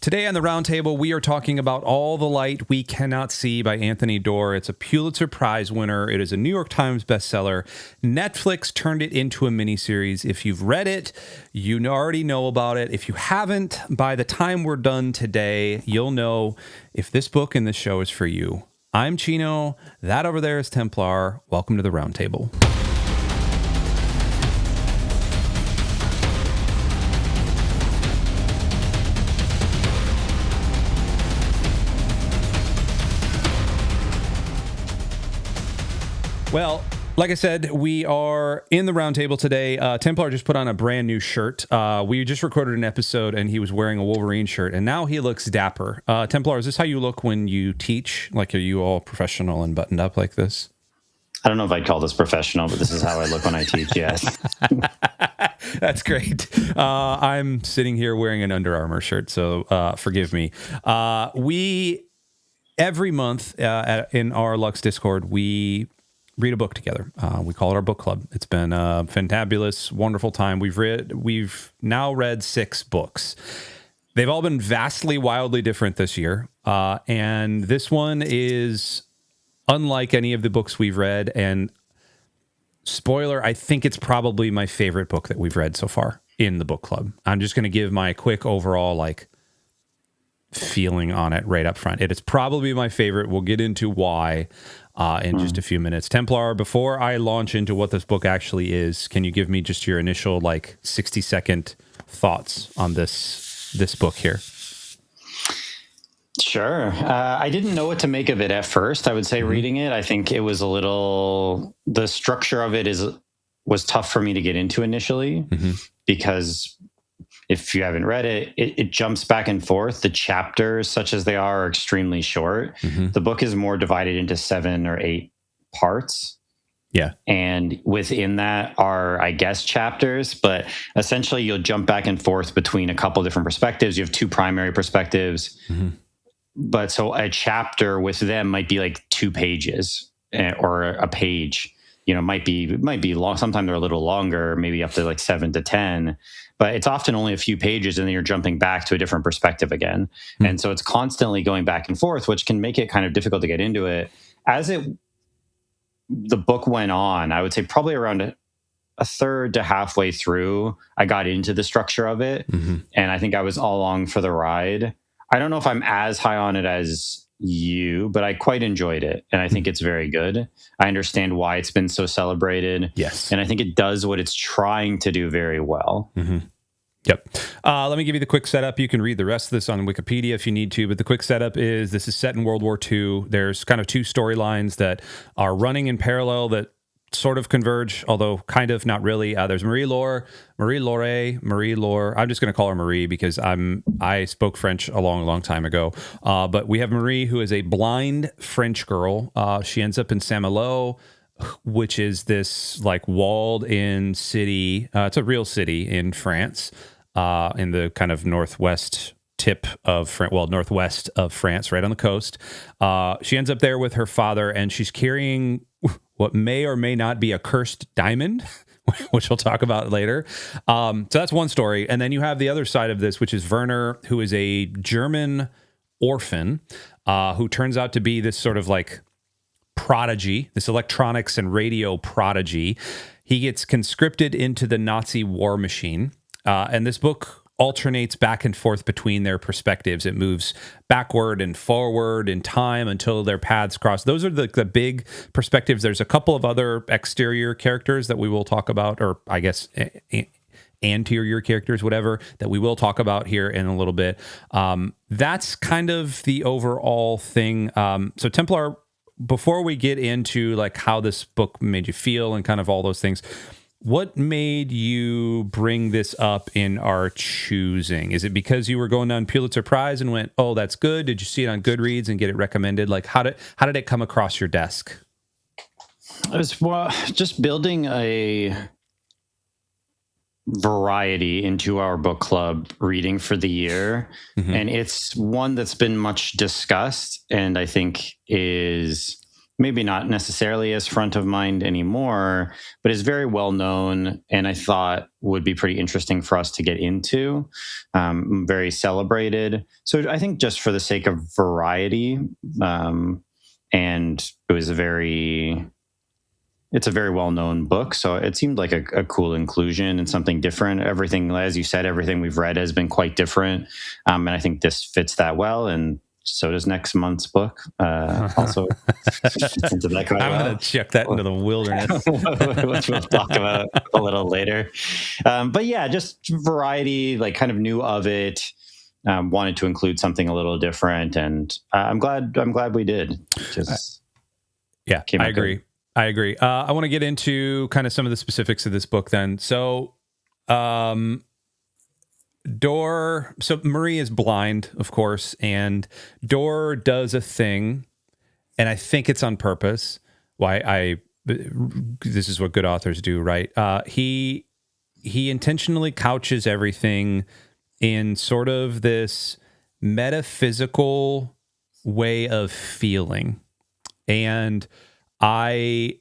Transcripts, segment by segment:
Today on the Roundtable, we are talking about All the Light We Cannot See by Anthony Doerr. It's a Pulitzer Prize winner. It is a New York Times bestseller. Netflix turned it into a miniseries. If you've read it, you already know about it. If you haven't, by the time we're done today, you'll know if this book and this show is for you. I'm Chino. That over there is Templar. Welcome to the Roundtable. Well, like I said, we are in the Roundtable today. Templar just put on a brand new shirt. We just recorded an episode, and he was wearing a Wolverine shirt, and now he looks dapper. Templar, is this how you look when you teach? Like, are you all professional and buttoned up like this? I don't know if I'd call this professional, but this is how I look when I teach, yes. That's great. I'm sitting here wearing an Under Armour shirt, so forgive me. Every month in our Lux Discord, we read a book together. We call it our book club. It's been a fantabulous, wonderful time. We've now read 6 books. They've all been vastly, wildly different this year. And this one is unlike any of the books we've read. And spoiler, I think it's probably my favorite book that we've read so far in the book club. I'm just going to give my quick overall, feeling on it right up front. It is probably my favorite. We'll get into why in just a few minutes. Templar, before I launch into what this book actually is, can you give me just your initial 60-second thoughts on this book here? Sure. I didn't know what to make of it at first. I would say reading it, I think it was the structure of it was tough for me to get into initially because if you haven't read it, it jumps back and forth. The chapters, such as they are extremely short. The book is more divided into 7 or 8 parts. Yeah. And within that are, I guess, chapters, but essentially you'll jump back and forth between a couple different perspectives. You have 2 primary perspectives. But so a chapter with them might be 2 pages or a page. Might be long. Sometimes they're a little longer, maybe up to 7 to 10. But it's often only a few pages, and then you're jumping back to a different perspective again. And so it's constantly going back and forth, which can make it kind of difficult to get into it. The book went on, I would say probably around a third to halfway through, I got into the structure of it. And I think I was all along for the ride. I don't know if I'm as high on it as you, but I quite enjoyed it. And I think it's very good. I understand why it's been so celebrated. Yes. And I think it does what it's trying to do very well. Yep. Let me give you the quick setup. You can read the rest of this on Wikipedia if you need to, but the quick setup is this is set in World War II. There's kind of 2 storylines that are running in parallel that sort of converge, although kind of not really. There's Marie-Laure. I'm just going to call her Marie because I spoke French a long time ago. But we have Marie, who is a blind French girl. She ends up in Saint-Malo, which is this walled-in city. It's a real city in France, in the kind of northwest tip of northwest of France, right on the coast. She ends up there with her father, and she's carrying what may or may not be a cursed diamond, which we'll talk about later. So that's one story. And then you have the other side of this, which is Werner, who is a German orphan, who turns out to be this sort of prodigy, this electronics and radio prodigy. He gets conscripted into the Nazi war machine. And this book alternates back and forth between their perspectives. It moves backward and forward in time until their paths cross. Those are the big perspectives. There's a couple of other exterior characters that we will talk about, or I guess anterior characters, whatever, that we will talk about here in a little bit. That's kind of the overall thing. So Templar, before we get into how this book made you feel and kind of all those things, what made you bring this up in our choosing? Is it because you were going down Pulitzer Prize and went, oh, that's good? Did you see it on Goodreads and get it recommended? How did it come across your desk? It was just building a variety into our book club reading for the year. And it's one that's been much discussed and I think is maybe not necessarily as front of mind anymore, but is very well known, and I thought would be pretty interesting for us to get into. Very celebrated. So I think just for the sake of variety, and it's a very well-known book, so it seemed like a cool inclusion and something different. Everything, as you said, everything we've read has been quite different, and I think this fits that well, and so does next month's book. Also fits into that quite well. I'm going to check that into the wilderness. Which we'll talk about a little later. But yeah, just variety, like kind of knew of it, wanted to include something a little different, and I'm glad we did. Yeah, I agree. Good. I agree. I want to get into kind of some of the specifics of this book then. So, Doerr, so Marie is blind, of course, and Doerr does a thing, and I think it's on purpose. This is what good authors do, right? He intentionally couches everything in sort of this metaphysical way of feeling. And I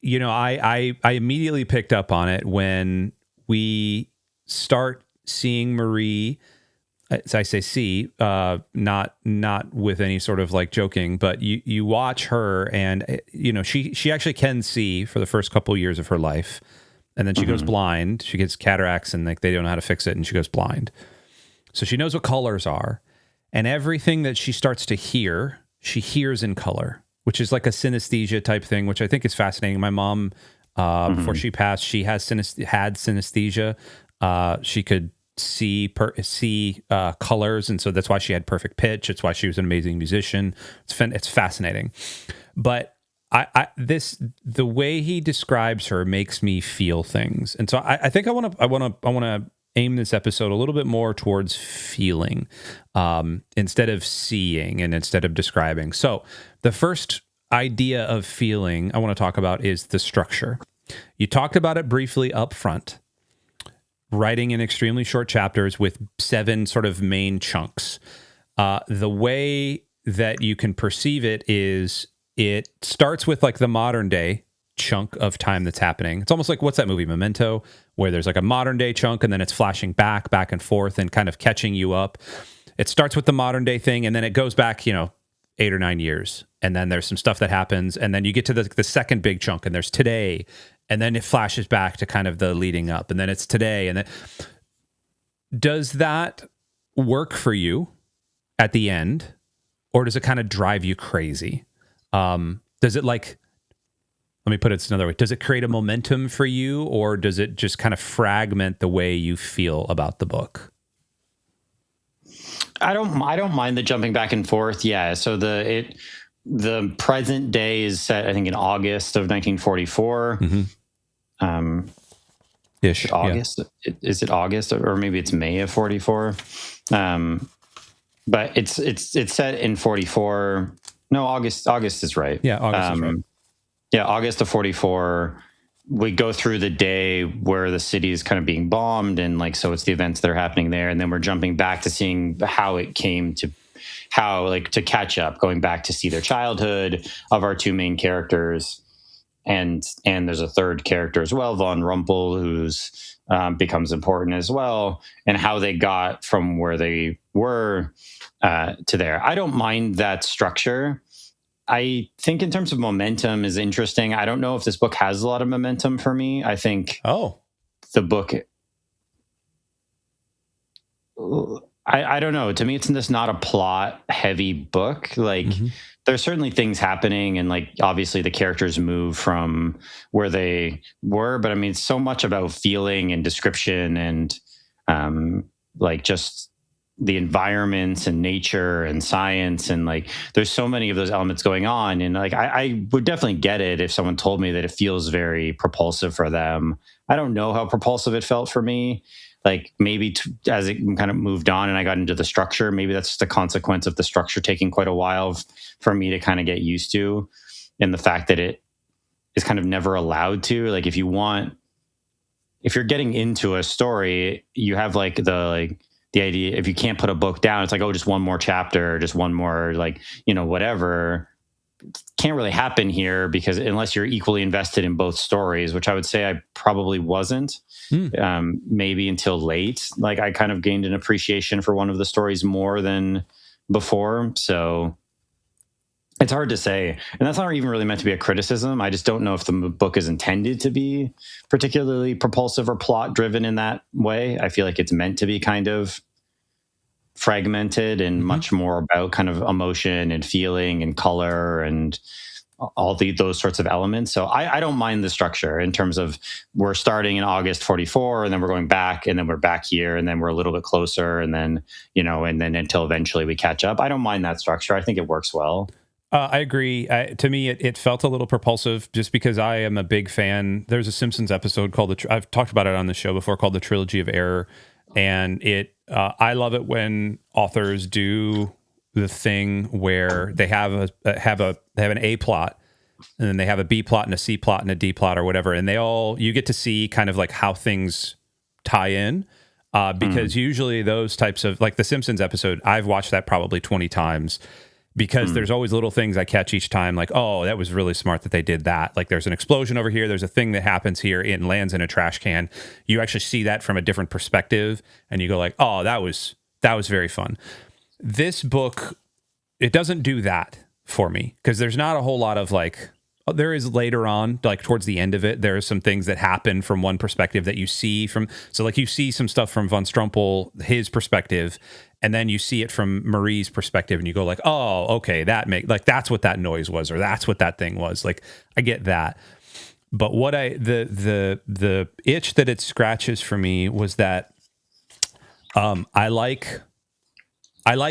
immediately picked up on it when we start seeing Marie. As I say, not with any sort of like joking, but you watch her, and she actually can see for the first couple of years of her life, and then she goes blind. She gets cataracts, and like they don't know how to fix it, and she goes blind. So she knows what colors are, and everything that she starts to hear, she hears in color, which is like a synesthesia type thing, which I think is fascinating. My mom, before she passed, she had synesthesia. She could see colors, and so that's why she had perfect pitch. It's why she was an amazing musician. It's fascinating. But the way he describes her makes me feel things, and so I think I want to aim this episode a little bit more towards feeling, instead of seeing and instead of describing. So the first idea of feeling I want to talk about is the structure. You talked about it briefly up front, writing in extremely short chapters with 7 sort of main chunks. The way that you can perceive it is it starts with like the modern day chunk of time that's happening. It's almost like, what's that movie, Memento, where there's like a modern day chunk and then it's flashing back and forth and kind of catching you up. It starts with the modern day thing and then it goes back, 8 or 9 years. And then there's some stuff that happens. And then you get to the second big chunk and there's today. And then it flashes back to kind of the leading up. And then it's today. And then, does that work for you at the end? Or does it kind of drive you crazy? Does it let me put it another way. Does it create a momentum for you, or does it just kind of fragment the way you feel about the book? I don't mind the jumping back and forth. Yeah. So the present day is set, I think, in August of 1944. Mm-hmm. Ish. August. Yeah. Is it August, or maybe it's May of 44? But it's set in 44. No, August is right. Yeah, August is right. Yeah, August of 44. We go through the day where the city is kind of being bombed, and so it's the events that are happening there, and then we're jumping back to seeing how it came to, to catch up, going back to see their childhood of our 2 main characters, and there's a third character as well, von Rumpel, who's becomes important as well, and how they got from where they were to there. I don't mind that structure. I think in terms of momentum is interesting. I don't know if this book has a lot of momentum for me. I think the book, I don't know. To me, it's just not a plot heavy book. There's certainly things happening, and obviously the characters move from where they were, but I mean, it's so much about feeling and description and just the environments and nature and science, and there's so many of those elements going on, and I would definitely get it if someone told me that it feels very propulsive for them. I don't know how propulsive it felt for me. Maybe as it kind of moved on and I got into the structure, maybe that's just a consequence of the structure taking quite a while for me to kind of get used to, and the fact that it is kind of never allowed to. If you're getting into a story, you have the idea, if you can't put a book down, it's just one more chapter, just one more, whatever. can't really happen here because unless you're equally invested in both stories, which I would say I probably wasn't, maybe until late. Like I kind of gained an appreciation for one of the stories more than before. So it's hard to say. And that's not even really meant to be a criticism. I just don't know if the book is intended to be particularly propulsive or plot driven in that way. I feel like it's meant to be kind of fragmented and much more about kind of emotion and feeling and color and all those sorts of elements. So I don't mind the structure in terms of we're starting in August 44 and then we're going back and then we're back here and then we're a little bit closer and then, and then until eventually we catch up. I don't mind that structure. I think it works well. I agree. To me, it felt a little propulsive just because I am a big fan. There's a Simpsons episode called I've talked about it on the show before, called The Trilogy of Error. And I love it when authors do the thing where they have an A plot, and then they have a B plot and a C plot and a D plot or whatever, and you get to see kind of like how things tie in. Because usually those types of, like the Simpsons episode, I've watched that probably 20 times. Because there's always little things I catch each time, like, oh, that was really smart that they did that. Like, there's an explosion over here. There's a thing that happens here. It lands in a trash can. You actually see that from a different perspective, and you go like, oh, that was very fun. This book, it doesn't do that for me because there's not a whole lot of like. There is later on, like towards the end of it, there are some things that happen from one perspective that you see from. So, like, you see some stuff from von Strumpel, his perspective. And then you see it from Marie's perspective and you go like, oh, okay, that's what that noise was, or that's what that thing was. Like, I get that. But what the itch that it scratches for me was that I like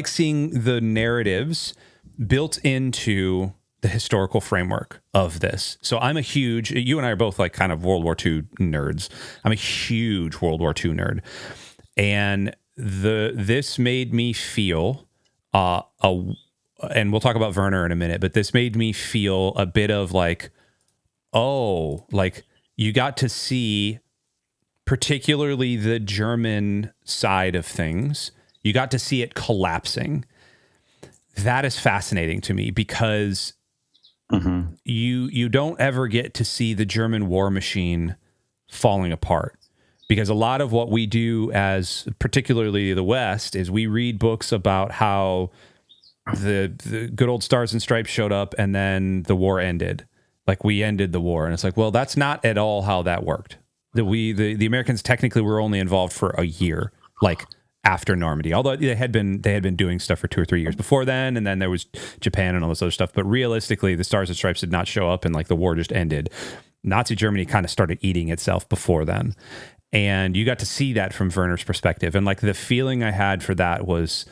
seeing the narratives built into the historical framework of this. So you and I are both like kind of World War II nerds. I'm a huge World War II nerd. And this made me feel and we'll talk about Werner in a minute, but this made me feel a bit of like, oh, like you got to see particularly the German side of things. You got to see it collapsing. That is fascinating to me because you don't ever get to see the German war machine falling apart. Because a lot of what we do as particularly the West is we read books about how the good old Stars and Stripes showed up and then the war ended. Like, we ended the war. And it's like, well, that's not at all how that worked. The Americans technically were only involved for a year, like after Normandy. Although they had been doing stuff for 2 or 3 years before then, and then there was Japan and all this other stuff. But realistically, the Stars and Stripes did not show up and like the war just ended. Nazi Germany kind of started eating itself before then. And you got to see that from Werner's perspective. And like the feeling I had for that was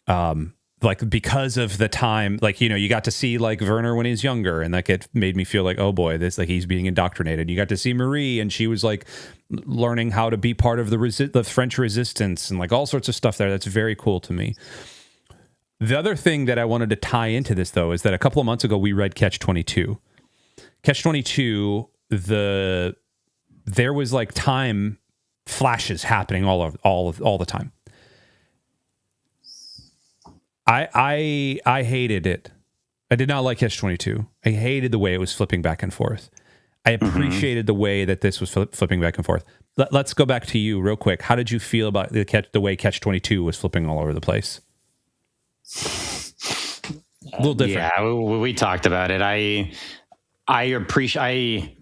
like because of the time, like, you got to see like Werner when he's younger, and like it made me feel like, oh boy, this, like, he's being indoctrinated. You got to see Marie, and she was like learning how to be part of the French resistance and like all sorts of stuff there. That's very cool to me. The other thing that I wanted to tie into this though is that a couple of months ago we read Catch-22. Catch-22, there was like time flashes happening all the time. I hated it. I did not like Catch-22. I hated the way it was flipping back and forth. I appreciated the way that this was flipping back and forth. Let's go back to you real quick. How did you feel about the way Catch-22 was flipping all over the place? A little different. Yeah, we talked about it. I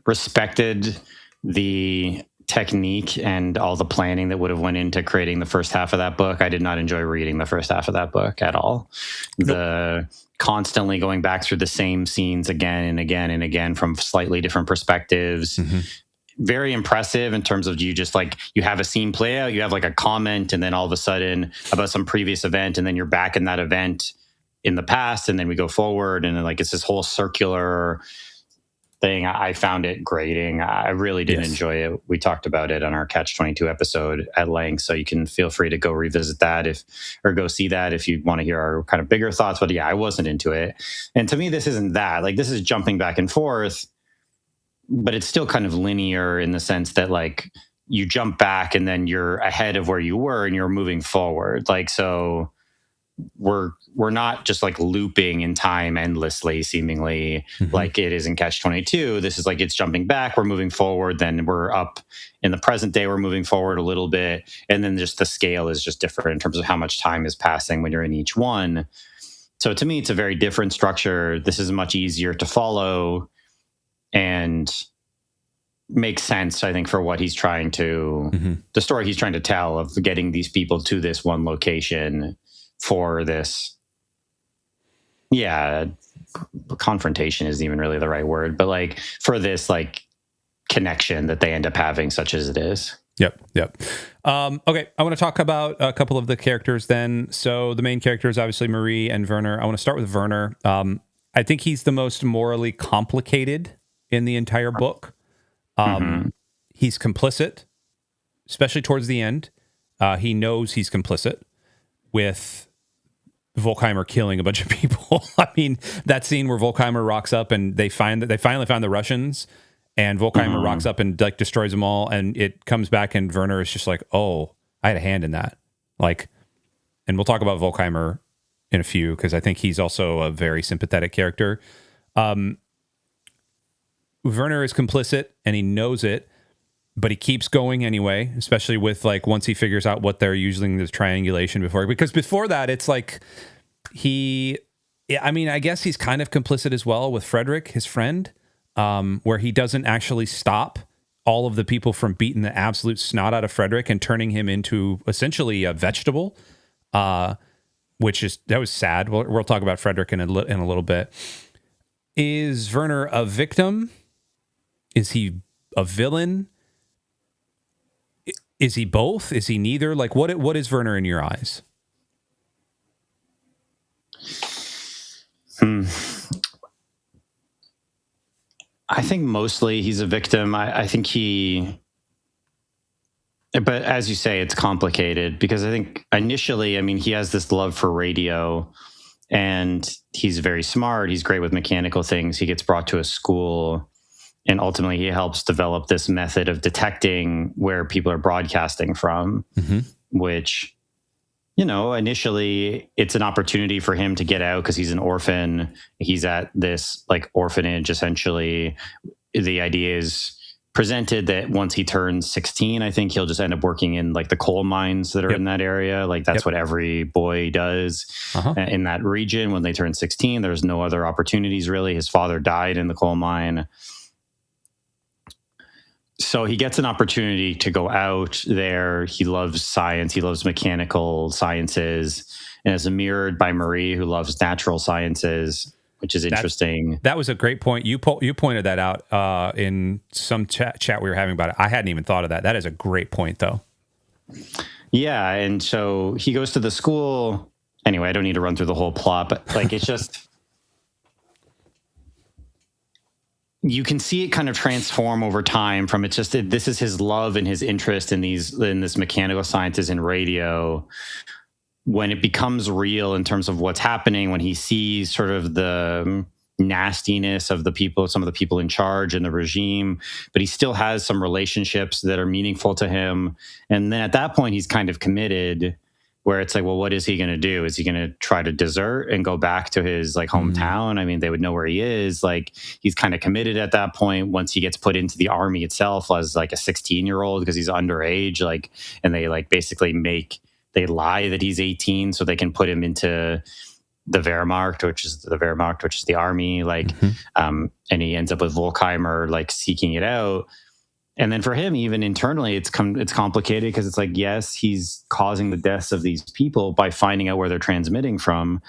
respected the technique and all the planning that would have went into creating the first half of that book. I did not enjoy reading the first half of that book at all. The constantly going back through the same scenes again and again and again from slightly different perspectives. Very impressive in terms of you have a scene play out, you have like a comment, and then all of a sudden about some previous event, and then you're back in that event in the past, and then we go forward, and then like it's this whole circular thing. I found it grating. I really didn't enjoy it. We talked about it on our Catch-22 episode at length, so you can feel free to go revisit that or go see that if you want to hear our kind of bigger thoughts. But yeah, I wasn't into it. And to me, this isn't that. Like, this is jumping back and forth, but it's still kind of linear in the sense that like you jump back and then you're ahead of where you were and you're moving forward. Like, so we're not just like looping in time endlessly, seemingly like it is in Catch-22. This is like it's jumping back, we're moving forward, then we're up in the present day, we're moving forward a little bit, and then just the scale is just different in terms of how much time is passing when you're in each one. So to me, it's a very different structure. This is much easier to follow and makes sense, I think, for what he's trying to, the story he's trying to tell of getting these people to this one location for this. Yeah, confrontation isn't even really the right word, but like for this like connection that they end up having, such as it is. Yep. Okay, I want to talk about a couple of the characters then. So the main character is obviously Marie and Werner. I want to start with Werner. I think he's the most morally complicated in the entire book. He's complicit, especially towards the end. He knows he's complicit with Volkheimer killing a bunch of people. I mean, that scene where Volkheimer rocks up and they finally found the Russians, and Volkheimer rocks up and like destroys them all, and it comes back, and Werner is just like, "Oh, I had a hand in that." Like, and we'll talk about Volkheimer in a few because I think he's also a very sympathetic character. Werner is complicit and he knows it, but he keeps going anyway, especially with like once he figures out what they're using this triangulation because before that it's like I guess he's kind of complicit as well with Frederick, his friend, where he doesn't actually stop all of the people from beating the absolute snot out of Frederick and turning him into essentially a vegetable, that was sad. We'll talk about Frederick in a little bit. Is Werner a victim? Is he a villain? Is he both? Is he neither? Like, what is Werner in your eyes? I think mostly he's a victim. I think but as you say, it's complicated because I think initially, I mean, he has this love for radio and he's very smart. He's great with mechanical things. He gets brought to a school. And ultimately, he helps develop this method of detecting where people are broadcasting from, which, initially it's an opportunity for him to get out because he's an orphan. He's at this like orphanage, essentially. The idea is presented that once he turns 16, I think he'll just end up working in like the coal mines that are in that area. Like that's what every boy does in that region. When they turn 16, there's no other opportunities really. His father died in the coal mine. So he gets an opportunity to go out there. He loves science. He loves mechanical sciences, and is mirrored by Marie, who loves natural sciences, which is interesting. That was a great point. You pointed that out in some chat we were having about it. I hadn't even thought of that. That is a great point, though. Yeah, and so he goes to the school. Anyway, I don't need to run through the whole plot, but like it's just... you can see it kind of transform over time from this is his love and his interest in this mechanical sciences and radio, when it becomes real in terms of what's happening, when he sees sort of the nastiness of some of the people in charge and the regime, but he still has some relationships that are meaningful to him. And then at that point, he's kind of committed, where it's like, well, what is he going to do? Is he going to try to desert and go back to his like hometown? I mean, they would know where he is. Like he's kind of committed at that point once he gets put into the army itself as like a 16-year-old because he's underage. Like, and they like basically they lie that he's 18 so they can put him into the Wehrmacht, which is the army. Like, and he ends up with Volkheimer like seeking it out. And then for him, even internally, it's complicated because it's like, yes, he's causing the deaths of these people by finding out where they're transmitting from,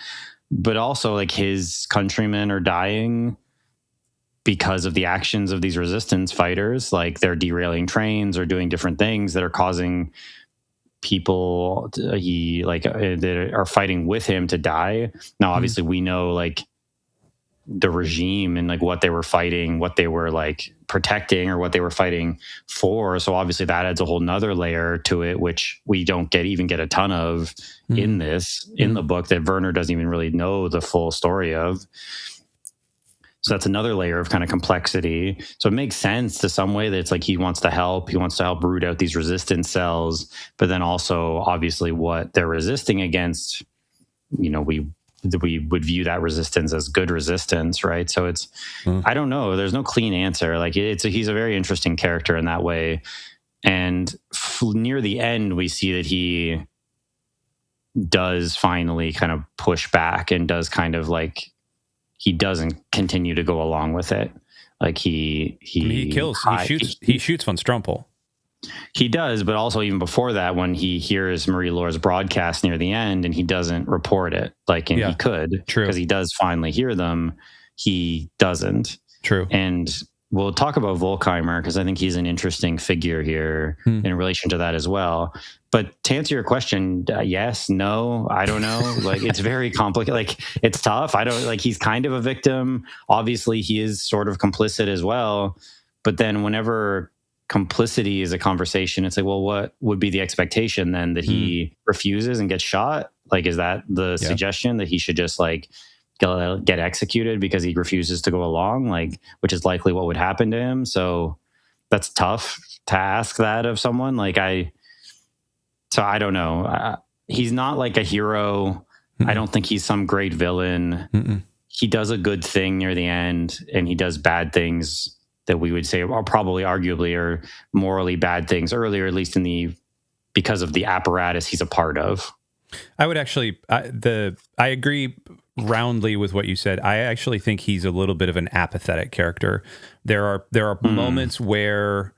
but also like his countrymen are dying because of the actions of these resistance fighters. Like they're derailing trains or doing different things that are causing people that are fighting with him to die. Now, obviously, we know like the regime and like what they were fighting, what they were like protecting or what they were fighting for. So obviously that adds a whole nother layer to it, which we don't get a ton of in the book, that Werner doesn't even really know the full story of. So that's another layer of kind of complexity. So it makes sense to some way that it's like he wants to help root out these resistance cells, but then also obviously what they're resisting against we would view that resistance as good resistance, right? So it's, I don't know. There's no clean answer. Like he's a very interesting character in that way. And near the end, we see that he does finally kind of push back and does kind of like, he doesn't continue to go along with it. Like he shoots von Strumpel. He does, but also even before that, when he hears Marie-Laure's broadcast near the end and he doesn't report it, like, and he could, because he does finally hear them, he doesn't. True. And we'll talk about Volkheimer, because I think he's an interesting figure here in relation to that as well. But to answer your question, yes, no, I don't know. Like, it's very complicated. Like, it's tough. He's kind of a victim. Obviously, he is sort of complicit as well. But then whenever complicity is a conversation, it's like, well, what would be the expectation then, that he refuses and gets shot? Like, is that the suggestion, that he should just like get executed because he refuses to go along, like, which is likely what would happen to him? So that's tough to ask that of someone. Like, so I don't know. He's not like a hero. I don't think he's some great villain. He does a good thing near the end, and he does bad things that we would say are probably arguably or morally bad things earlier, at least because of the apparatus he's a part of. I would actually, I agree roundly with what you said. I actually think he's a little bit of an apathetic character. There are moments where,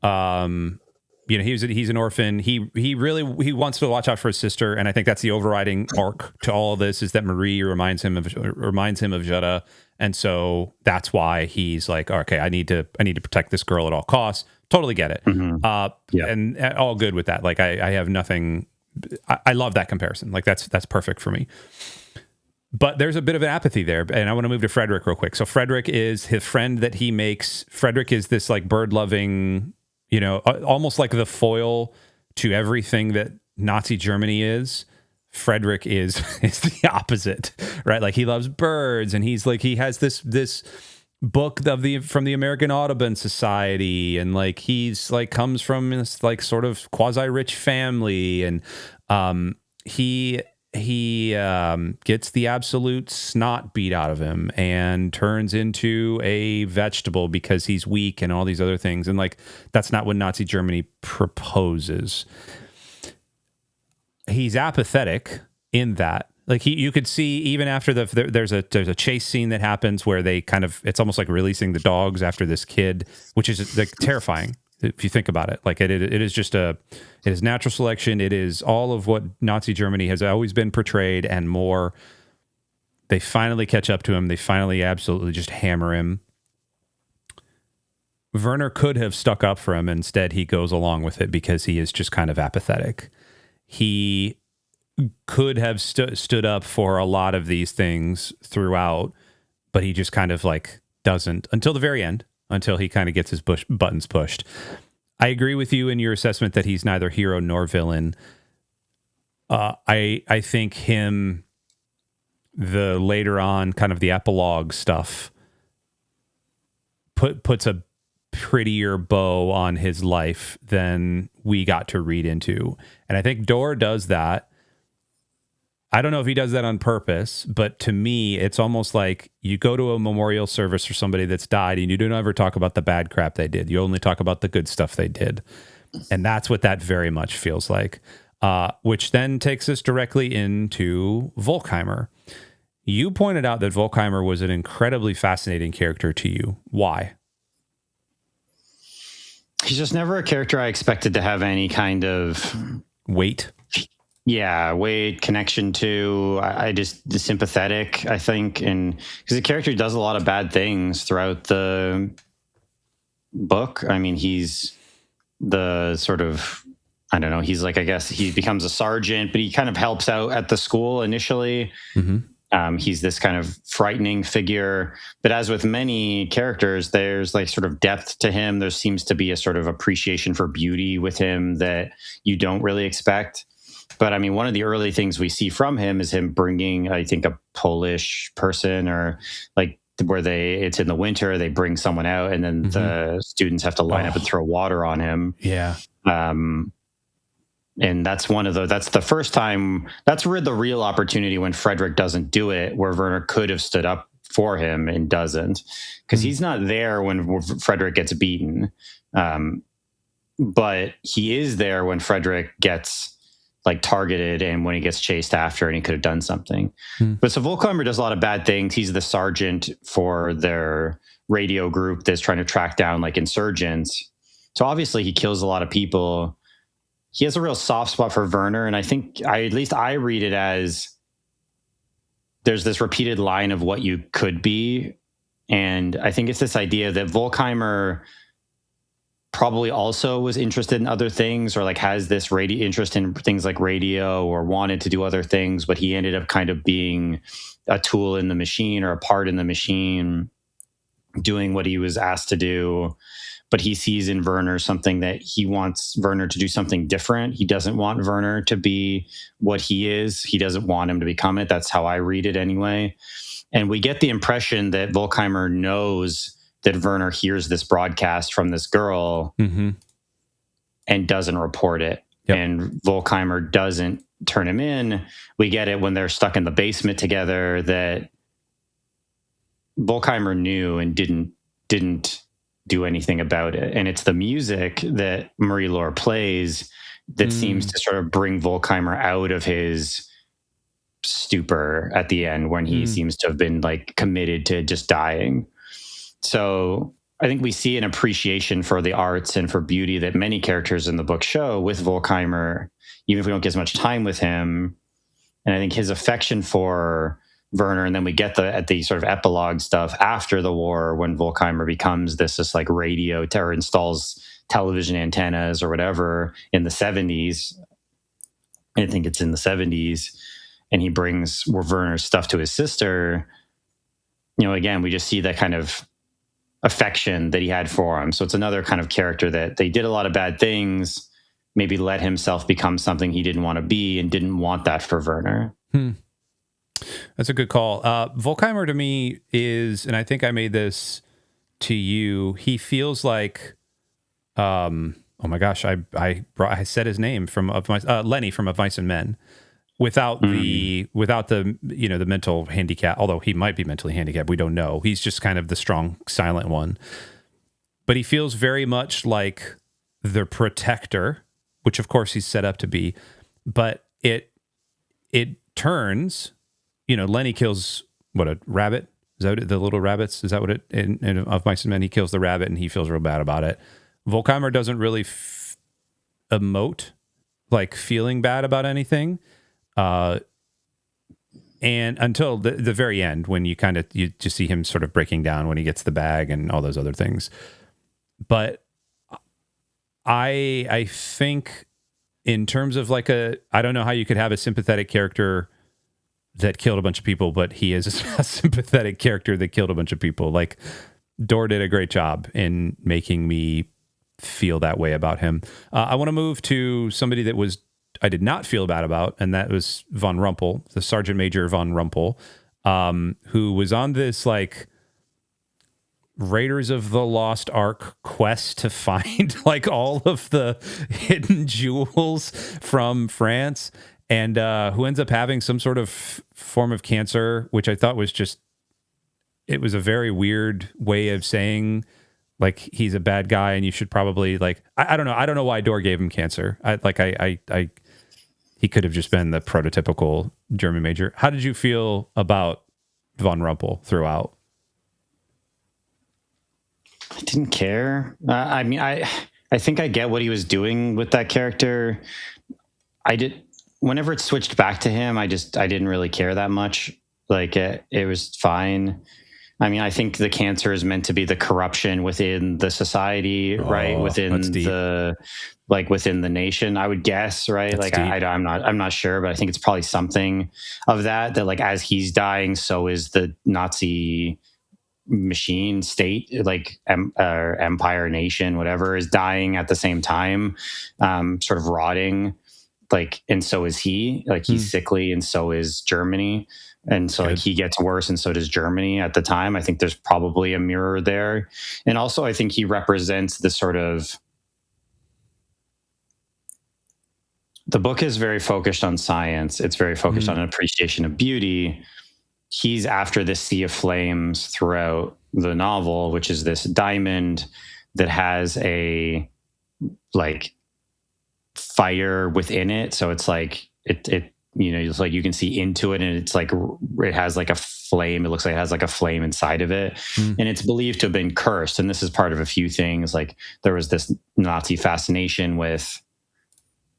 he's an orphan. He wants to watch out for his sister, and I think that's the overriding arc to all of this, is that Marie reminds him of Jutta, and so that's why he's like, okay, I need to protect this girl at all costs. Totally get it. And all good with that. Like, I have nothing. I love that comparison. Like, that's perfect for me. But there's a bit of an apathy there, and I want to move to Frederick real quick. So Frederick is his friend that he makes. Frederick is this like bird-loving, almost like the foil to everything that Nazi Germany is. Frederick is the opposite, right? Like, he loves birds, and he's like, he has this book from the American Audubon Society, and like, he's like comes from this like sort of quasi-rich family, and he gets the absolute snot beat out of him and turns into a vegetable because he's weak and all these other things. And like, that's not what Nazi Germany proposes. He's apathetic in that. Like, you could see even after there's a chase scene that happens where they kind of, it's almost like releasing the dogs after this kid, which is like terrifying if you think about it. Like, it is natural selection. It is all of what Nazi Germany has always been portrayed and more. They finally catch up to him. They finally absolutely just hammer him. Werner could have stuck up for him. Instead, he goes along with it because he is just kind of apathetic. He could have stood up for a lot of these things throughout, but he just kind of like doesn't until the very end, until he kind of gets his buttons pushed. I agree with you in your assessment that he's neither hero nor villain. I think him, the later on kind of the epilogue stuff puts a prettier bow on his life than we got to read into. And I think Doerr does that. I don't know if he does that on purpose, but to me, it's almost like you go to a memorial service for somebody that's died and you don't ever talk about the bad crap they did. You only talk about the good stuff they did. And that's what that very much feels like, which then takes us directly into Volkheimer. You pointed out that Volkheimer was an incredibly fascinating character to you. Why? He's just never a character I expected to have any kind of weight. Yeah, weight, connection to. I just the sympathetic, I think, and because the character does a lot of bad things throughout the book. I mean, he's the sort of, I don't know, he's like, I guess he becomes a sergeant, but he kind of helps out at the school initially. He's this kind of frightening figure, but as with many characters, there's like sort of depth to him. There seems to be a sort of appreciation for beauty with him that you don't really expect. But I mean, one of the early things we see from him is him bringing, I think, a Polish person, or like where it's in the winter, they bring someone out and then the students have to line up and throw water on him. Yeah. And that's that's the first time, that's where the real opportunity when Frederick doesn't do it, where Werner could have stood up for him and doesn't, because he's not there when Frederick gets beaten. But he is there when Frederick gets like targeted and when he gets chased after, and he could have done something. But so Volkheimer does a lot of bad things. He's the sergeant for their radio group that's trying to track down like insurgents. So obviously he kills a lot of people. He has a real soft spot for Werner, and I think at least I read it as there's this repeated line of what you could be. And I think it's this idea that Volkheimer probably also was interested in other things, or like has this interest in things like radio, or wanted to do other things, but he ended up kind of being a tool in the machine or a part in the machine, doing what he was asked to do. But he sees in Werner something that he wants Werner to do something different. He doesn't want Werner to be what he is. He doesn't want him to become it. That's how I read it anyway. And we get the impression that Volkheimer knows that Werner hears this broadcast from this girl and doesn't report it. Yep. And Volkheimer doesn't turn him in. We get it when they're stuck in the basement together that Volkheimer knew and didn't do anything about it. And it's the music that Marie-Laure plays that seems to sort of bring Volkheimer out of his stupor at the end, when he seems to have been like committed to just dying. So I think we see an appreciation for the arts and for beauty that many characters in the book show with Volkheimer, even if we don't get as much time with him. And I think his affection for Werner, and then we get at the sort of epilogue stuff after the war, when Volkheimer becomes this like radio terror, installs television antennas or whatever in the 70s. I think it's in the 70s. And he brings Werner's stuff to his sister. You know, again, we just see that kind of affection that he had for him. So it's another kind of character that they did a lot of bad things, maybe let himself become something he didn't want to be, and didn't want that for Werner. That's a good call. Volkheimer to me is, and I think I made this to you, he feels like, oh my gosh, I said his name from Lenny from Of Mice and Men, without the the mental handicap, although he might be mentally handicapped, we don't know. He's just kind of the strong, silent one. But he feels very much like the protector, which of course he's set up to be. But it turns, Lenny kills a rabbit? Is that what the little rabbits? Is that what it in Of Mice and Men? He kills the rabbit and he feels real bad about it. Volkheimer doesn't really emote like feeling bad about anything. And until the very end, when you just see him sort of breaking down when he gets the bag and all those other things. But I think in terms of like I don't know how you could have a sympathetic character that killed a bunch of people, but he is a sympathetic character that killed a bunch of people. Like Doerr did a great job in making me feel that way about him. I want to move to somebody that I did not feel bad about, and that was von Rumpel, the Sergeant Major von Rumpel, who was on this like Raiders of the Lost Ark quest to find like all of the hidden jewels from France, and who ends up having some sort of form of cancer, which I thought was it was a very weird way of saying like he's a bad guy and you should probably like, I don't know why Doerr gave him cancer. He could have just been the prototypical German major. How did you feel about von Rumpel throughout? I didn't care. I mean, I think I get what he was doing with that character. Whenever it switched back to him, I didn't really care that much. Like it was fine. I mean, I think the cancer is meant to be the corruption within the society, right? Within within the nation, I would guess, right? That's like I'm not sure, but I think it's probably something of that like as he's dying, so is the Nazi machine state, like empire, nation, whatever, is dying at the same time, sort of rotting. Like, and so is he. Like he's sickly, and so is Germany. And so like he gets worse, and so does Germany at the time. I think there's probably a mirror there. And also I think he represents the sort of the book is very focused on science. It's very focused on an appreciation of beauty. He's after this sea of flames throughout the novel, which is this diamond that has a like fire within it. So it's like it it's like you can see into it, and it's like it has like a flame. It looks like it has like a flame inside of it, and it's believed to have been cursed. And this is part of a few things. Like there was this Nazi fascination with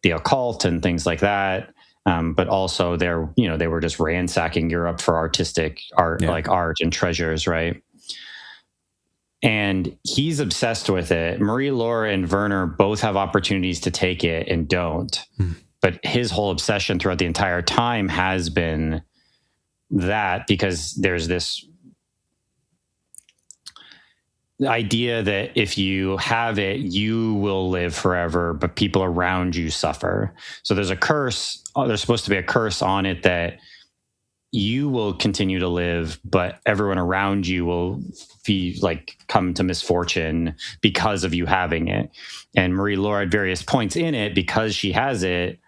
the occult and things like that. But also they were just ransacking Europe for artistic art, like art and treasures, right? And he's obsessed with it. Marie-Laure and Werner both have opportunities to take it and don't. But his whole obsession throughout the entire time has been that, because there's this idea that if you have it, you will live forever, but people around you suffer. So there's a curse. There's supposed to be a curse on it that you will continue to live, but everyone around you will be like come to misfortune because of you having it. And Marie-Laure at various points in it, because she has it,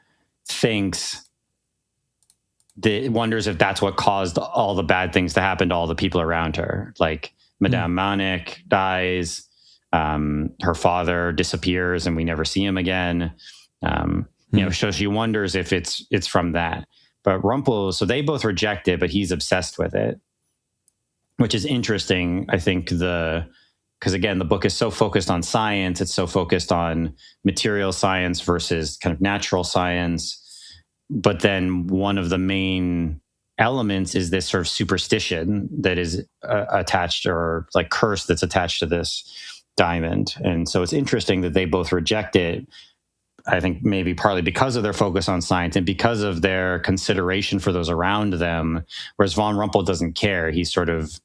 wonders if that's what caused all the bad things to happen to all the people around her. Like Madame Manic dies, her father disappears, and we never see him again. So she wonders if it's from that. But Rumpel, so they both reject it, but he's obsessed with it, which is interesting. I think because again, the book is so focused on science, it's so focused on material science versus kind of natural science. But then one of the main elements is this sort of superstition that is attached, or like curse that's attached to this diamond. And so it's interesting that they both reject it. I think maybe partly because of their focus on science and because of their consideration for those around them, whereas von Rumpel doesn't care. He's sort of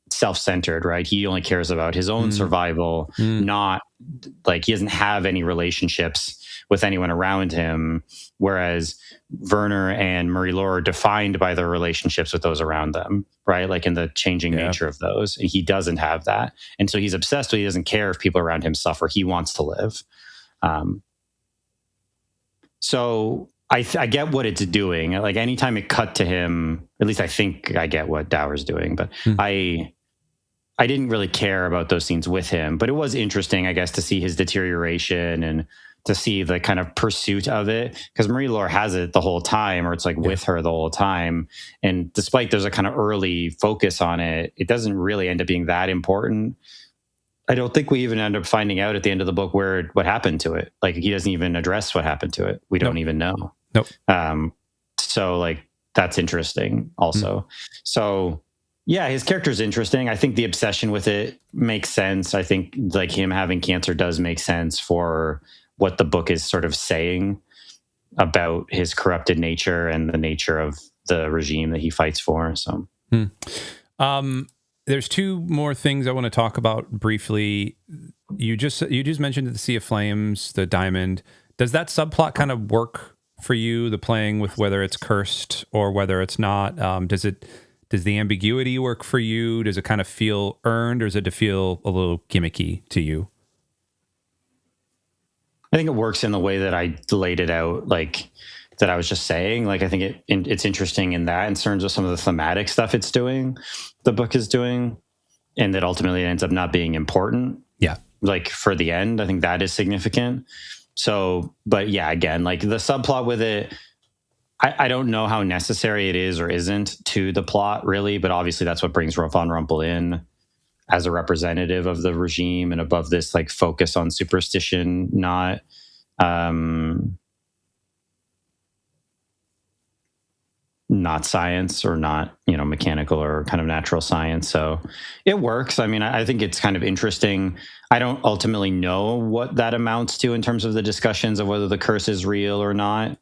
self-centered, right? He only cares about his own survival, not like he doesn't have any relationships with anyone around him, whereas Werner and Marie-Laure are defined by their relationships with those around them, right? Like in the changing nature of those. And he doesn't have that. And so he's obsessed with, he doesn't care if people around him suffer. He wants to live. So I get what it's doing. Like anytime it cut to him, at least I think I get what Doerr's doing, but I didn't really care about those scenes with him. But it was interesting, I guess, to see his deterioration and to see the kind of pursuit of it, because Marie-Laure has it the whole time, or it's like with her the whole time. And despite there's a kind of early focus on it, it doesn't really end up being that important. I don't think we even end up finding out at the end of the book what happened to it. Like he doesn't even address what happened to it. We don't even know. Nope. So like that's interesting also. So yeah, his character is interesting. I think the obsession with it makes sense. I think like him having cancer does make sense for what the book is sort of saying about his corrupted nature and the nature of the regime that he fights for. So. There's two more things I want to talk about briefly. You just mentioned the Sea of Flames, the diamond. Does that subplot kind of work for you? The playing with whether it's cursed or whether it's not. Does the ambiguity work for you? Does it kind of feel earned, or does it feel a little gimmicky to you? I think it works in the way that I laid it out, like that I was just saying. Like I think it's interesting in that, in terms of some of the thematic stuff the book is doing, and that ultimately it ends up not being important. Yeah. Like for the end, I think that is significant. So, but yeah, again, like the subplot with it, I don't know how necessary it is or isn't to the plot really, but obviously that's what brings von Rumpel in as a representative of the regime and above this like focus on superstition, not science, or not, mechanical or kind of natural science. So it works. I mean, I think it's kind of interesting. I don't ultimately know what that amounts to in terms of the discussions of whether the curse is real or not.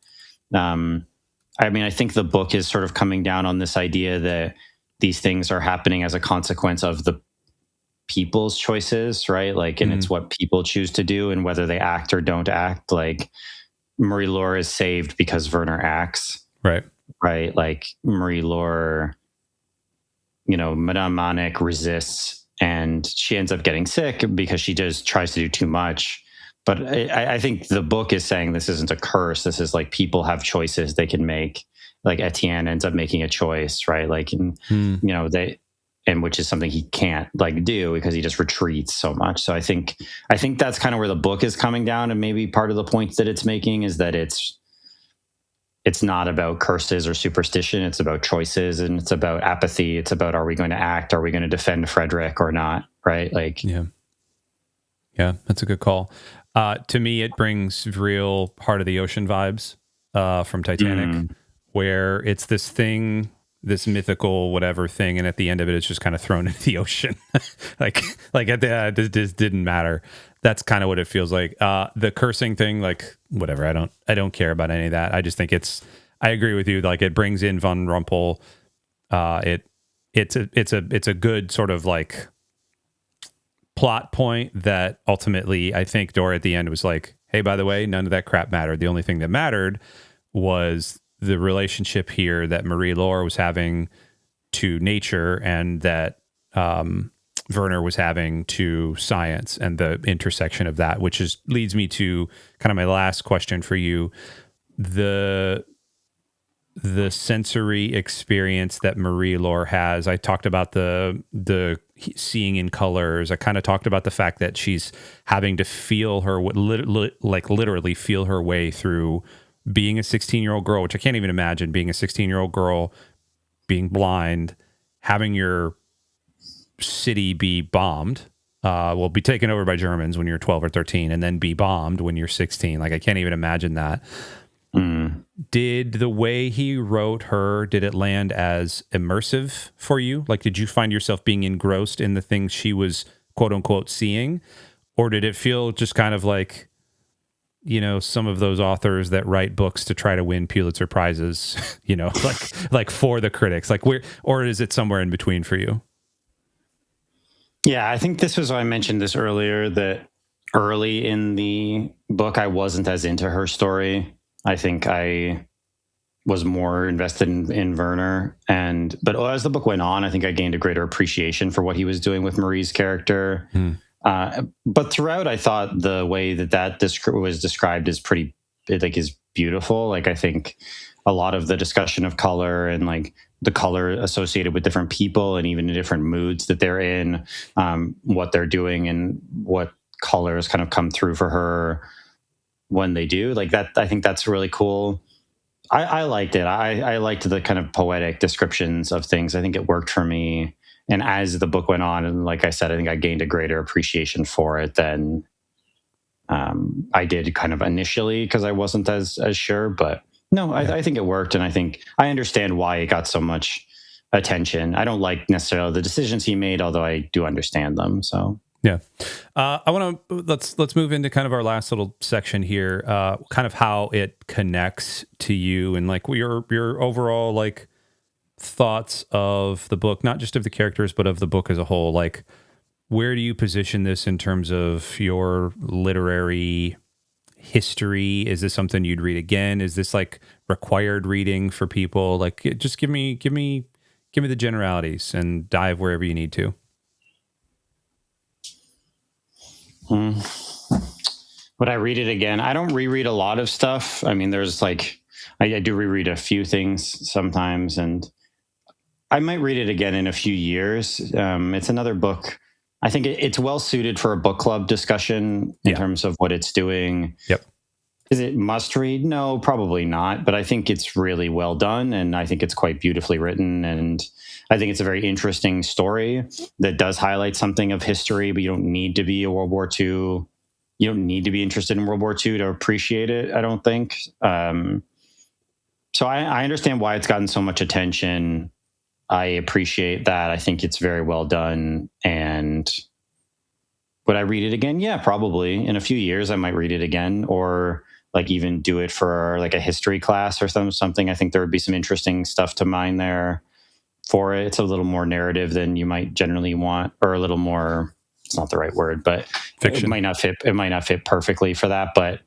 I mean, I think the book is sort of coming down on this idea that these things are happening as a consequence of the people's choices, right? Like, and it's what people choose to do and whether they act or don't act. Like Marie-Laure is saved because Werner acts. Right. Like Marie-Laure, Madame Manic resists and she ends up getting sick because she tries to do too much. But I think the book is saying this isn't a curse. This is like people have choices they can make. Like Etienne ends up making a choice, right? Like, and, and which is something he can't like do because he just retreats so much. So I think that's kind of where the book is coming down, and maybe part of the point that it's making is that it's not about curses or superstition. It's about choices, and it's about apathy. It's about, are we going to act? Are we going to defend Frederick or not? Right? Like, yeah, that's a good call. To me, it brings real Heart of the Ocean vibes from Titanic, where it's this thing, this mythical whatever thing, and at the end of it, it's just kind of thrown into the ocean. like at the end, this didn't matter. That's kind of what it feels like. The cursing thing, like whatever. I don't care about any of that. I just think I agree with you. Like, it brings in Von Rumpel. It's a good sort of like plot point that ultimately I think Doerr at the end was like, hey, by the way, none of that crap mattered. The only thing that mattered was the relationship here that Marie-Laure was having to nature, and that Werner was having to science, and the intersection of that, which leads me to kind of my last question for you. The sensory experience that Marie-Laure has. I talked about the seeing in colors. I kind of talked about the fact that she's having to feel her, literally feel her way through being a 16-year-old girl, which I can't even imagine being a 16-year-old girl, being blind, having your city be bombed, be taken over by Germans when you're 12 or 13, and then be bombed when you're 16. Like, I can't even imagine that. Did the way he wrote her, did it land as immersive for you? Like, did you find yourself being engrossed in the things she was quote unquote seeing? Or did it feel just kind of like, some of those authors that write books to try to win Pulitzer Prizes, like for the critics, like or is it somewhere in between for you? Yeah, I think this was why I mentioned this earlier, that early in the book, I wasn't as into her story. I think I was more invested in Werner, but as the book went on, I think I gained a greater appreciation for what he was doing with Marie's character. But throughout, I thought the way that was described is beautiful. Like, I think a lot of the discussion of color and like the color associated with different people and even the different moods that they're in, what they're doing and what colors kind of come through for her when they do, like that. I think that's really cool. I liked it. I liked the kind of poetic descriptions of things. I think it worked for me. And as the book went on, and like I said, I think I gained a greater appreciation for it than I did kind of initially, because I wasn't as sure. But no, I think it worked. And I think I understand why it got so much attention. I don't like necessarily the decisions he made, although I do understand them. So yeah, I want to let's move into kind of our last little section here, kind of how it connects to you and like your overall like thoughts of the book, not just of the characters, but of the book as a whole. Like, where do you position this in terms of your literary history? Is this something you'd read again? Is this like required reading for people? Like, just give me the generalities and dive wherever you need to. Would I read it again? I don't reread a lot of stuff. I mean, there's like, I do reread a few things sometimes, and I might read it again in a few years. It's another book. I think it's well suited for a book club discussion in terms of what it's doing. Yep. Is it must read? No, probably not. But I think it's really well done, and I think it's quite beautifully written. And I think it's a very interesting story that does highlight something of history, but you don't need to be a World War II. You don't need to be interested in World War II to appreciate it, I don't think. So I understand why it's gotten so much attention. I appreciate that. I think it's very well done. And would I read it again? Yeah, probably. In a few years, I might read it again, or like even do it for like a history class or something. I think there would be some interesting stuff to mine there for it. It's a little more narrative than you might generally want, or a little more, it's not the right word, but fiction. It might not fit perfectly for that. But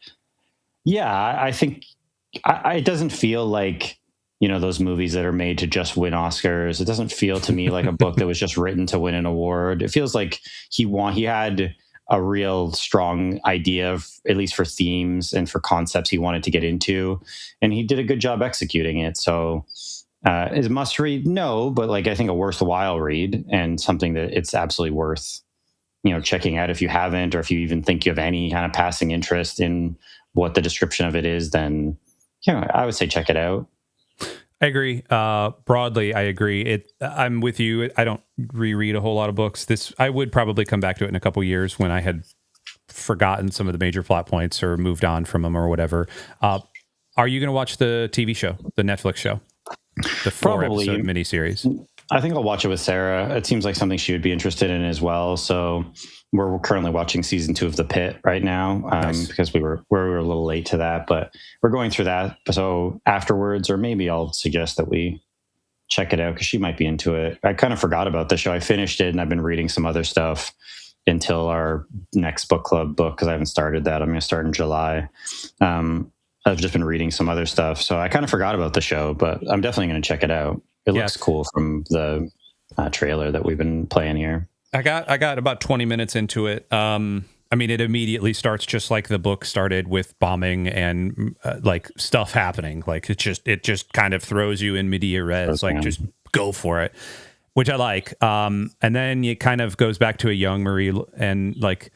yeah, I think it doesn't feel like, those movies that are made to just win Oscars. It doesn't feel to me like a book that was just written to win an award. It feels like he had a real strong idea of, at least for themes and for concepts he wanted to get into, and he did a good job executing it. So is a must read? No, but like I think a worthwhile read, and something that it's absolutely worth checking out if you haven't, or if you even think you have any kind of passing interest in what the description of it is, then I would say check it out. I agree. Broadly, I agree. I'm with you. I don't reread a whole lot of books. I would probably come back to it in a couple years when I had forgotten some of the major plot points or moved on from them or whatever. Are you going to watch the TV show, the Netflix show, the 4-episode miniseries? I think I'll watch it with Sarah. It seems like something she would be interested in as well. So we're currently watching season 2 of The Pit right now, nice. Because we were a little late to that, but we're going through that. So afterwards, or maybe I'll suggest that we check it out because she might be into it. I kind of forgot about the show. I finished it and I've been reading some other stuff until our next book club book, because I haven't started that. I'm going to start in July. I've just been reading some other stuff. So I kind of forgot about the show, but I'm definitely going to check it out. It looks cool from the trailer that we've been playing here. I got about 20 minutes into it. I mean, it immediately starts just like the book started, with bombing and like stuff happening. Like it just kind of throws you in media res, like just go for it, which I like. And then it kind of goes back to a young Marie, and like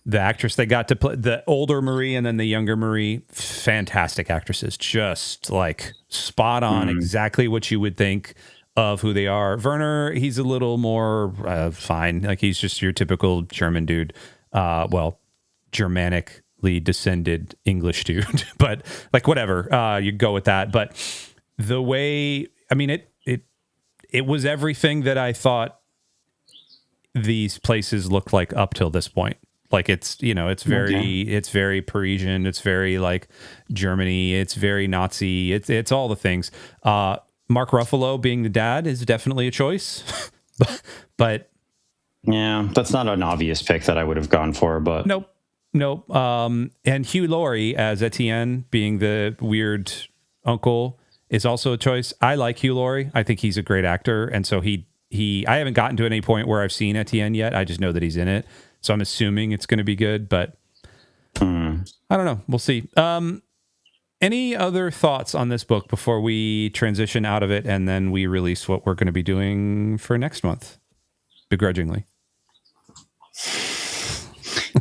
the actress they got to play, the older Marie and then the younger Marie, fantastic actresses, just like spot on, exactly what you would think of who they are. Werner, he's a little more fine. Like he's just your typical German dude. Germanically descended English dude, but like whatever, you go with that. But the way, I mean, it was everything that I thought these places looked like up till this point. Like it's very Parisian. It's very like Germany. It's very Nazi. It's all the things. Mark Ruffalo being the dad is definitely a choice, but yeah, that's not an obvious pick that I would have gone for. But nope. And Hugh Laurie as Etienne being the weird uncle is also a choice. I like Hugh Laurie. I think he's a great actor, and so I haven't gotten to any point where I've seen Etienne yet. I just know that he's in it. So I'm assuming it's going to be good, but I don't know. We'll see. Any other thoughts on this book before we transition out of it and then we release what we're going to be doing for next month? Begrudgingly.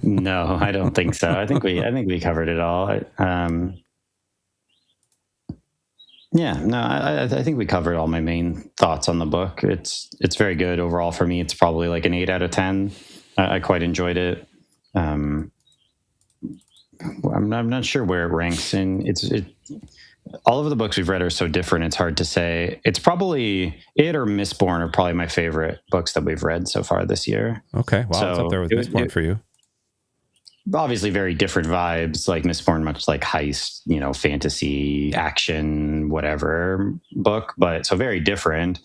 No, I don't think so. I think we covered it all. I think we covered all my main thoughts on the book. It's very good overall for me. It's probably like an 8 out of 10. I quite enjoyed it. I'm not sure where it ranks, and all of the books we've read are so different. It's hard to say. It's probably it or Mistborn are probably my favorite books that we've read so far this year. Okay, wow, so it's up there with Mistborn for you. Obviously, very different vibes. Like Mistborn, much like heist, fantasy, action, whatever book, but so very different.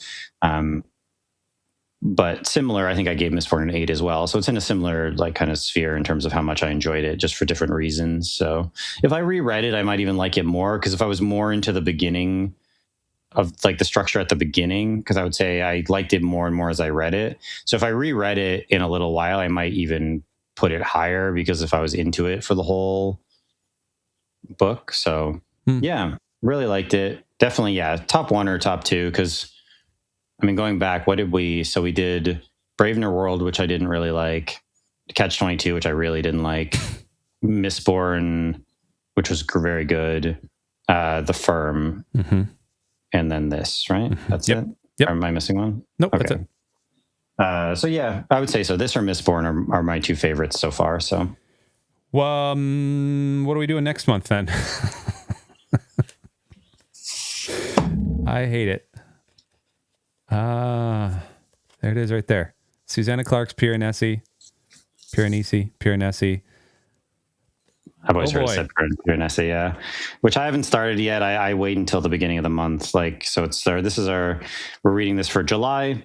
But similar, I think I gave Mistborn an 8 as well. So it's in a similar like kind of sphere in terms of how much I enjoyed it, just for different reasons. So if I reread it, I might even like it more, because if I was more into the beginning of like the structure at the beginning, because I would say I liked it more and more as I read it. So if I reread it in a little while, I might even put it higher, because if I was into it for the whole book. So yeah, really liked it. Definitely, yeah, top 1 or top 2, because I mean, going back, what did we... So we did Brave New World, which I didn't really like. Catch-22, which I really didn't like. Mistborn, which was very good. The Firm. And then this, right? That's it? Yep. Or am I missing one? Nope, okay. That's it. So yeah, I would say so. This or Mistborn are my 2 favorites so far. So, well, what are we doing next month then? I hate it. There it is right there. Susanna Clark's Piranesi. I've always heard it said Piranesi, yeah. Which I haven't started yet. I wait until the beginning of the month. Like, so we're reading this for July.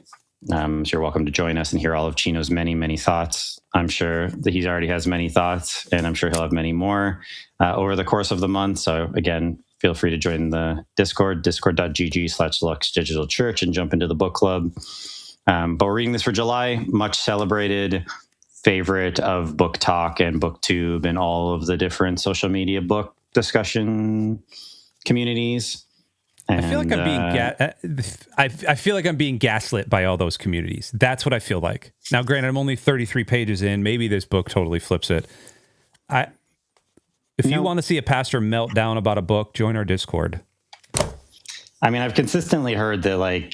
So you're welcome to join us and hear all of Chino's many, many thoughts. I'm sure that he already has many thoughts, and I'm sure he'll have many more over the course of the month. So again, feel free to join the Discord, discord.gg/Lux Digital Church, and jump into the book club. But we're reading this for July, much celebrated favorite of Book Talk and BookTube and all of the different social media book discussion communities. And, I feel like I'm being I feel like I'm being gaslit by all those communities. That's what I feel like. Now, granted, I'm only 33 pages in. Maybe this book totally flips it. If you want to see a pastor melt down about a book, join our Discord. I mean, I've consistently heard that like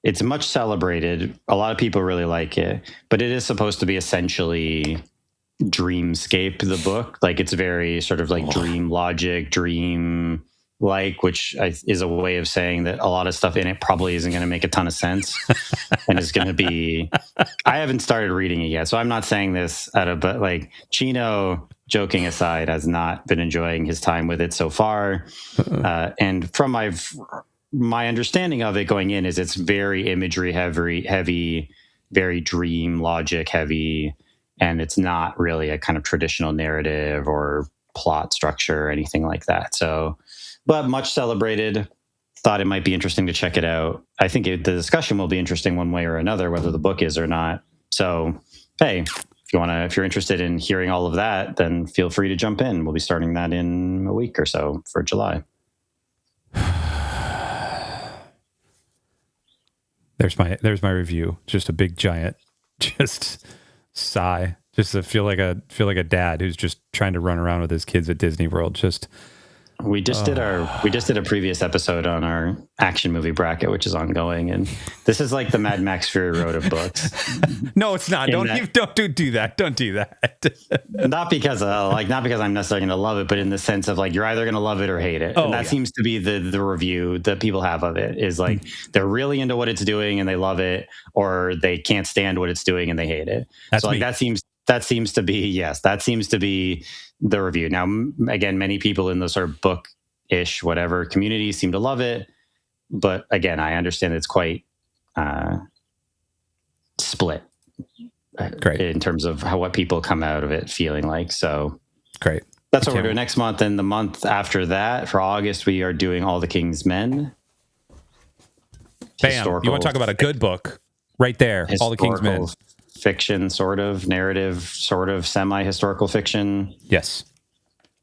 it's much celebrated. A lot of people really like it, but it is supposed to be essentially dreamscape, the book. Like it's very sort of like dream logic, dream like, which is a way of saying that a lot of stuff in it probably isn't going to make a ton of sense and is going to be, I haven't started reading it yet. So I'm not saying this but like Chino, joking aside, has not been enjoying his time with it so far. And from my understanding of it going in is it's very imagery heavy, very dream logic heavy. And it's not really a kind of traditional narrative or plot structure or anything like that. So, but much celebrated. Thought it might be interesting to check it out. I think the discussion will be interesting one way or another, whether the book is or not. So, hey, if you're interested in hearing all of that, then feel free to jump in. We'll be starting that in a week or so for July. There's my review. Just a big giant, just sigh. Just to feel like a dad who's just trying to run around with his kids at Disney World. We just did a previous episode on our action movie bracket, which is ongoing, and this is like the Mad Max Fury Road of books. No, it's not. Don't do that. Don't do that. Not because I'm necessarily going to love it, but in the sense of like you're either going to love it or hate it. And that seems to be the review that people have of it is like they're really into what it's doing and they love it, or they can't stand what it's doing and they hate it. That's me. That seems to be the review. Now, again, many people in the sort of book-ish, whatever community seem to love it. But again, I understand it's quite split. Great. In terms of what people come out of it feeling like. So great. That's what we're doing next month. And the month after that, for August, we are doing All the King's Men. Bam. You want to talk about a good book? Right there. All the King's Men. Fiction, sort of narrative, sort of semi-historical fiction. Yes.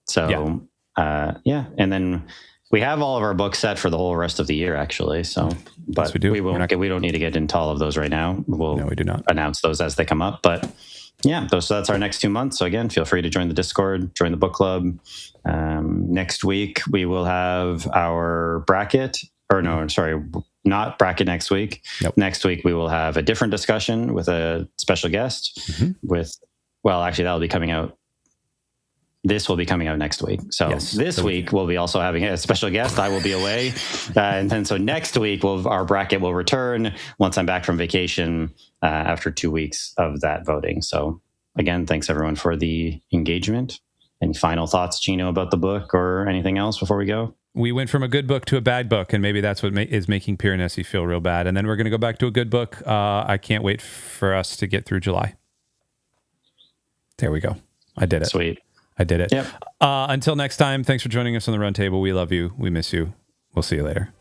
So, yeah. And then we have all of our books set for the whole rest of the year, actually. So, but yes, we do. We don't need to get into all of those right now. No, we do not announce those as they come up. But yeah, so that's our next 2 months. So again, feel free to join the Discord, join the book club. Next week we will have our bracket. Or no, sorry, not bracket next week. Nope. Next week, we will have a different discussion with a special guest actually, that'll be coming out. This will be coming out next week. So this week, we'll be also having a special guest. I will be away. And then so next week, our bracket will return once I'm back from vacation after 2 weeks of that voting. So again, thanks everyone for the engagement. Any final thoughts, Chino, about the book or anything else before we go? We went from a good book to a bad book, and maybe that's what is making Piranesi feel real bad. And then we're going to go back to a good book. I can't wait for us to get through July. There we go. I did it. Sweet. I did it. Yep. Until next time, thanks for joining us on the Roundtable. We love you. We miss you. We'll see you later.